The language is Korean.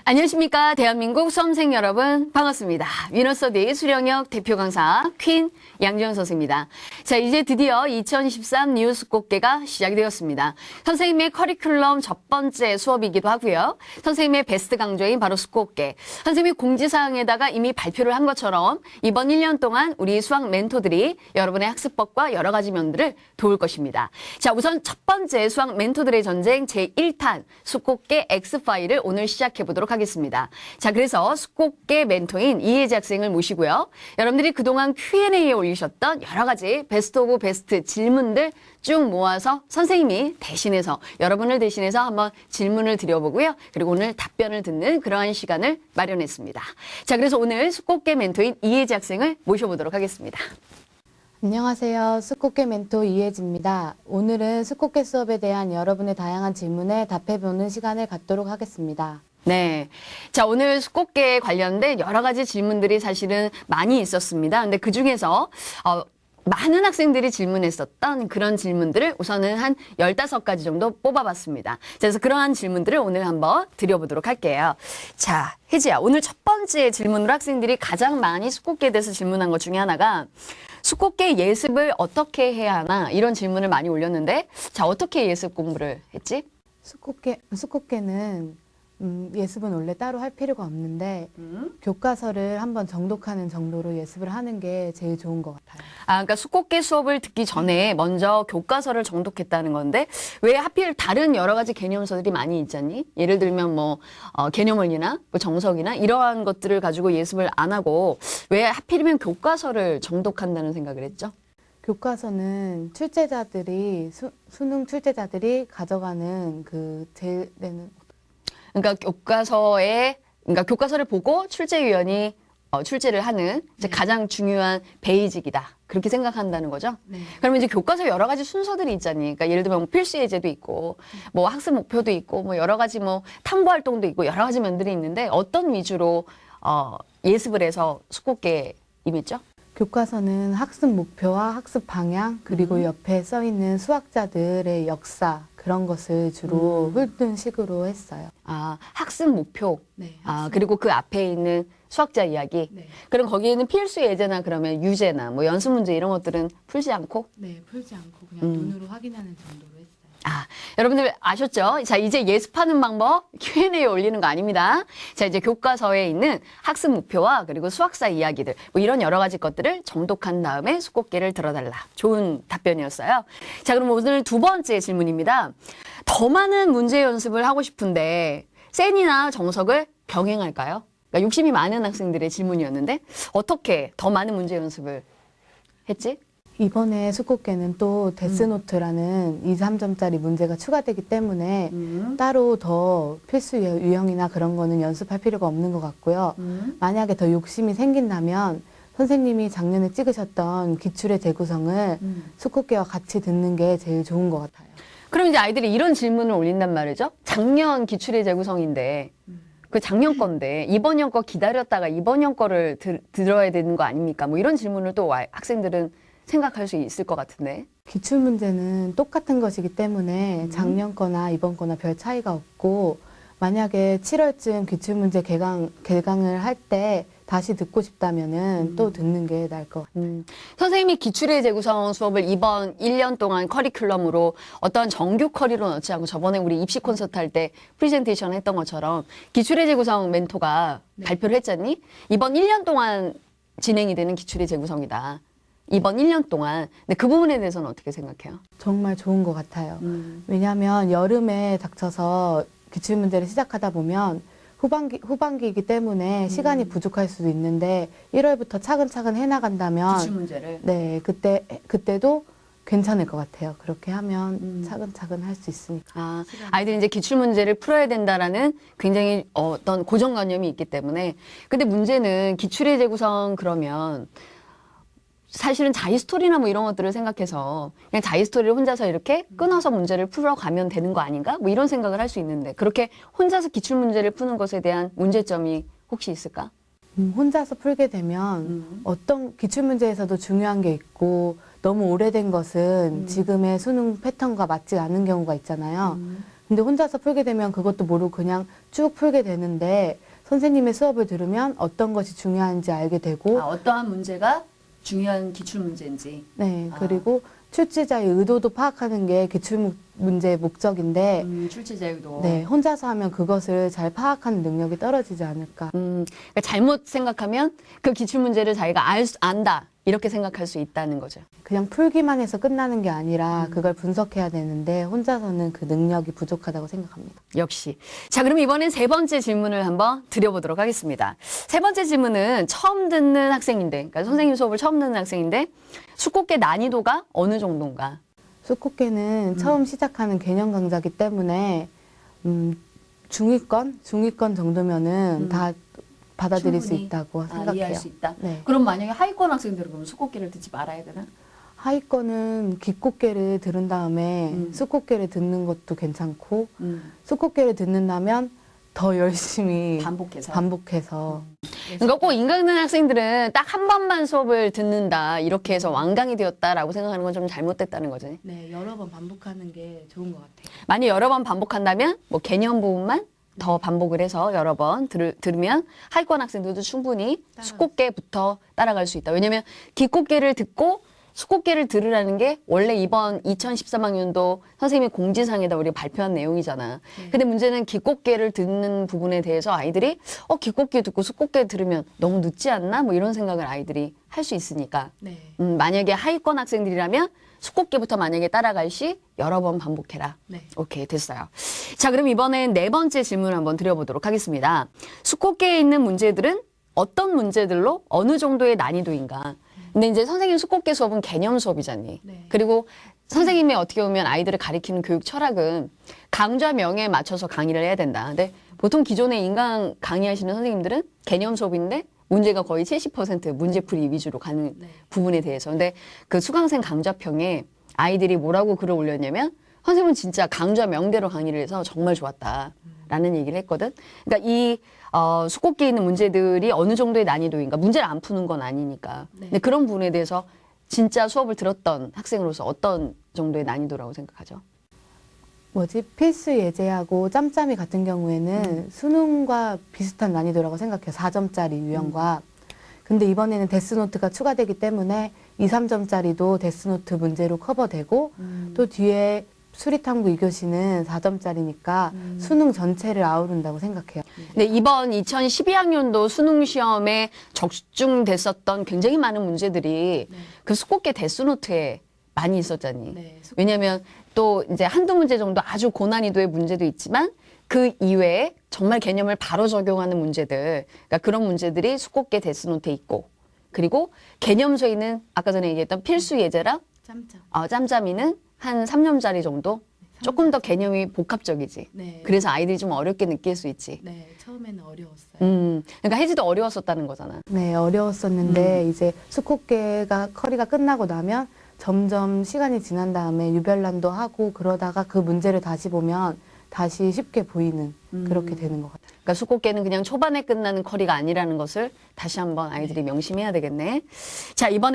안녕하십니까. 대한민국 수험생 여러분 반갑습니다. 위너스터디 수령역 대표 강사 퀸 양지연 선생입니다. 자, 이제 드디어 2013 뉴스 꽃게가 시작이 되었습니다. 선생님의 커리큘럼 첫 번째 수업이기도 하고요. 선생님의 베스트 강좌인 바로 수꽃게. 선생님이 공지사항에다가 이미 발표를 한 것처럼 이번 1년 동안 우리 수학 멘토들이 여러분의 학습법과 여러 가지 면들을 도울 것입니다. 자, 우선 첫 번째 수학 멘토들의 전쟁 제1탄 수꽃게 X파일을 오늘 시작해 보도록 하겠습니다. 자, 그래서 수꽃게 멘토인 이혜지 학생을 모시고요. 여러분들이 그동안 Q&A에 올리셨던 여러 가지 베스트 오브 베스트 질문들 쭉 모아서 선생님이 대신해서 여러분을 대신해서 한번 질문을 드려보고요. 그리고 오늘 답변을 듣는 그러한 시간을 마련했습니다. 자, 그래서 오늘 수꽃게 멘토인 이혜지 학생을 모셔보도록 하겠습니다. 안녕하세요. 수꽃게 멘토 이혜지입니다. 오늘은 수꽃게 수업에 대한 여러분의 다양한 질문에 답해보는 시간을 갖도록 하겠습니다. 네. 자, 오늘 수꽃게 관련된 여러 가지 질문들이 사실은 많이 있었습니다. 근데 그 중에서, 많은 학생들이 질문했었던 그런 질문들을 우선은 한 15가지 정도 뽑아봤습니다. 그래서 그러한 질문들을 오늘 한번 드려보도록 할게요. 자, 혜지야, 오늘 첫 번째 질문으로 학생들이 가장 많이 수꽃게에 대해서 질문한 것 중에 하나가 수꽃게 예습을 어떻게 해야 하나 이런 질문을 많이 올렸는데, 자, 어떻게 예습 공부를 했지? 수꽃게는 예습은 원래 따로 할 필요가 없는데 교과서를 한번 정독하는 정도로 예습을 하는 게 제일 좋은 것 같아요. 아, 그러니까 수꽃게 수업을 듣기 전에 먼저 교과서를 정독했다는 건데 왜 하필 다른 여러 가지 개념서들이 많이 있잖니? 예를 들면 뭐 개념원이나 뭐 정석이나 이러한 것들을 가지고 예습을 안 하고 왜 하필이면 교과서를 정독한다는 생각을 했죠? 교과서는 출제자들이 수능 출제자들이 가져가는 그 제일에는 그러니까 교과서를 보고 출제위원이 출제를 하는 이제 가장 중요한 베이직이다. 그렇게 생각한다는 거죠. 네. 그러면 이제 교과서 여러 가지 순서들이 있잖니. 그러니까 예를 들면 뭐 필수 예제도 있고, 뭐 학습 목표도 있고, 뭐 여러 가지 뭐 탐구 활동도 있고 여러 가지 면들이 있는데 어떤 위주로 예습을 해서 수꽃게에 임했죠? 교과서는 학습 목표와 학습 방향 그리고 옆에 써 있는 수학자들의 역사 그런 것을 주로 훑는 식으로 했어요. 아, 학습 목표. 네, 아, 그리고 그 앞에 있는 수학자 이야기. 네. 그럼 거기에는 필수 예제나 그러면 유제나 뭐 연습 문제 이런 것들은 풀지 않고? 네, 풀지 않고 그냥 눈으로 확인하는 정도로 했어요. 아, 여러분들 아셨죠? 자, 이제 예습하는 방법 Q&A에 올리는 거 아닙니다. 자, 이제 교과서에 있는 학습 목표와 그리고 수학사 이야기들 뭐 이런 여러 가지 것들을 정독한 다음에 수꽃게를 들어달라. 좋은 답변이었어요. 자, 그럼 오늘 두 번째 질문입니다. 더 많은 문제 연습을 하고 싶은데 센이나 정석을 병행할까요? 그러니까 욕심이 많은 학생들의 질문이었는데 어떻게 더 많은 문제 연습을 했지? 이번에 수꽃게는 또 데스노트라는 2, 3점짜리 문제가 추가되기 때문에 따로 더 필수 유형이나 그런 거는 연습할 필요가 없는 것 같고요. 만약에 더 욕심이 생긴다면 선생님이 작년에 찍으셨던 기출의 재구성을 수꽃게와 같이 듣는 게 제일 좋은 것 같아요. 그럼 이제 아이들이 이런 질문을 올린단 말이죠. 작년 기출의 재구성인데 그 작년 건데 이번 년 거 기다렸다가 이번 년 거를 들어야 되는 거 아닙니까? 뭐 이런 질문을 또 학생들은 생각할 수 있을 것 같은데. 기출 문제는 똑같은 것이기 때문에 작년 거나 이번 거나 별 차이가 없고 만약에 7월쯤 기출 문제 개강을 할 때 다시 듣고 싶다면은 또 듣는 게 나을 것 같아요. 선생님이 기출의 재구성 수업을 이번 1년 동안 커리큘럼으로 어떤 정규 커리로 넣지 않고 저번에 우리 입시 콘서트 할 때 프레젠테이션 했던 것처럼 기출의 재구성 멘토가 발표를 했잖니? 이번 1년 동안 진행이 되는 기출의 재구성이다. 이번 1년 동안. 근데 그 부분에 대해서는 어떻게 생각해요? 정말 좋은 것 같아요. 왜냐하면 여름에 닥쳐서 기출문제를 시작하다 보면 후반기이기 때문에 시간이 부족할 수도 있는데 1월부터 차근차근 해나간다면 기출 문제를. 네, 그때도 괜찮을 것 같아요. 그렇게 하면 차근차근 할 수 있으니까. 아, 아이들이 이제 기출 문제를 풀어야 된다라는 굉장히 어떤 고정관념이 있기 때문에. 근데 문제는 기출의 재구성 그러면 사실은 자기스토리나 뭐 이런 것들을 생각해서 그냥 자기스토리를 혼자서 이렇게 끊어서 문제를 풀어가면 되는 거 아닌가? 뭐 이런 생각을 할 수 있는데 그렇게 혼자서 기출문제를 푸는 것에 대한 문제점이 혹시 있을까? 혼자서 풀게 되면 어떤 기출문제에서도 중요한 게 있고 너무 오래된 것은 지금의 수능 패턴과 맞지 않는 경우가 있잖아요. 근데 혼자서 풀게 되면 그것도 모르고 그냥 쭉 풀게 되는데 선생님의 수업을 들으면 어떤 것이 중요한지 알게 되고 어떠한 문제가 중요한 기출 문제인지. 네, 아. 그리고 출제자의 의도도 파악하는 게 기출 문제의 목적인데 출제자유도. 네, 혼자서 하면 그것을 잘 파악하는 능력이 떨어지지 않을까. 그러니까 잘못 생각하면 그 기출 문제를 자기가 안다 이렇게 생각할 수 있다는 거죠. 그냥 풀기만 해서 끝나는 게 아니라 그걸 분석해야 되는데 혼자서는 그 능력이 부족하다고 생각합니다. 역시. 자, 그럼 이번엔 세 번째 질문을 한번 드려보도록 하겠습니다. 세 번째 질문은 처음 듣는 학생인데, 그러니까 선생님 수업을 처음 듣는 학생인데, 수꽃계 난이도가 어느 정도인가? 수꽃계는 처음 시작하는 개념 강좌기 때문에 중위권 정도면은 다 받아들일 수 충분히, 있다고 생각해요. 이해할 수 있다. 네. 그럼 만약에 하위권 학생들은 그럼 수꽃계를 듣지 말아야 되나? 하위권은 기꽃계를 들은 다음에 수꽃계를 듣는 것도 괜찮고 수꽃계를 듣는다면 더 열심히 반복해서. 그러니까 꼭 인강 있는 학생들은 딱 한 번만 수업을 듣는다 이렇게 해서 완강이 되었다라고 생각하는 건 좀 잘못됐다는 거죠. 네, 여러 번 반복하는 게 좋은 것 같아요. 만약 여러 번 반복한다면 뭐 개념 부분만 더 반복을 해서 여러 번 들으면 하위권 학생들도 충분히 수꽃계부터 따라갈 수 있다. 왜냐하면 기꽃계를 듣고 수꽃계를 들으라는 게 원래 이번 2013학년도 선생님이 공지사항에다 우리가 발표한 내용이잖아. 근데 문제는 기꽃계를 듣는 부분에 대해서 아이들이 기꽃계 듣고 수꽃계 들으면 너무 늦지 않나? 뭐 이런 생각을 아이들이 할 수 있으니까. 네. 만약에 하위권 학생들이라면 수꽃계부터 만약에 따라갈 시 여러 번 반복해라. 네. 오케이, 됐어요. 자, 그럼 이번엔 네 번째 질문을 한번 드려보도록 하겠습니다. 수꽃계에 있는 문제들은 어떤 문제들로 어느 정도의 난이도인가? 근데 이제 선생님 수꽃계 수업은 개념 수업이잖니. 네. 그리고 선생님의 어떻게 보면 아이들을 가리키는 교육 철학은 강좌명에 맞춰서 강의를 해야 된다. 근데 보통 기존에 인강 강의하시는 선생님들은 개념 수업인데 문제가 거의 70% 문제풀이 위주로 가는 부분에 대해서. 근데 그 수강생 강좌평에 아이들이 뭐라고 글을 올렸냐면 선생님은 진짜 강좌 명대로 강의를 해서 정말 좋았다라는 얘기를 했거든. 그러니까 이 수꽃계에 있는 문제들이 어느 정도의 난이도인가, 문제를 안 푸는 건 아니니까. 근데 그런 부분에 대해서 진짜 수업을 들었던 학생으로서 어떤 정도의 난이도라고 생각하죠? 필수 예제하고 짬짬이 같은 경우에는 수능과 비슷한 난이도라고 생각해요. 4점짜리 유형과. 근데 이번에는 데스노트가 추가되기 때문에 2, 3점짜리도 데스노트 문제로 커버되고 또 뒤에 수리탐구 2교시는 4점짜리니까 수능 전체를 아우른다고 생각해요. 근데 이번 2012학년도 수능 시험에 적중됐었던 굉장히 많은 문제들이 그 수꽃계 데스노트에 많이 있었잖니. 왜냐면 또 이제 한두 문제 정도 아주 고난이도의 문제도 있지만 그 이외에 정말 개념을 바로 적용하는 문제들, 그러니까 그런 문제들이 수꽃계 데스노트에 있고, 그리고 개념서에 있는 아까 전에 얘기했던 필수 예제랑 짬짬이는 한 3점짜리 정도? 조금 더 개념이 복합적이지. 그래서 아이들이 좀 어렵게 느낄 수 있지. 네, 처음에는 어려웠어요. 그러니까 혜지도 어려웠었다는 거잖아. 네, 어려웠었는데 이제 수꽃계가 커리가 끝나고 나면 점점 시간이 지난 다음에 유별난도 하고 그러다가 그 문제를 다시 보면 다시 쉽게 보이는 그렇게 되는 것 같아요. 그러니까 수꽃계는 그냥 초반에 끝나는 커리가 아니라는 것을 다시 한번 아이들이 명심해야 되겠네. 자, 이번에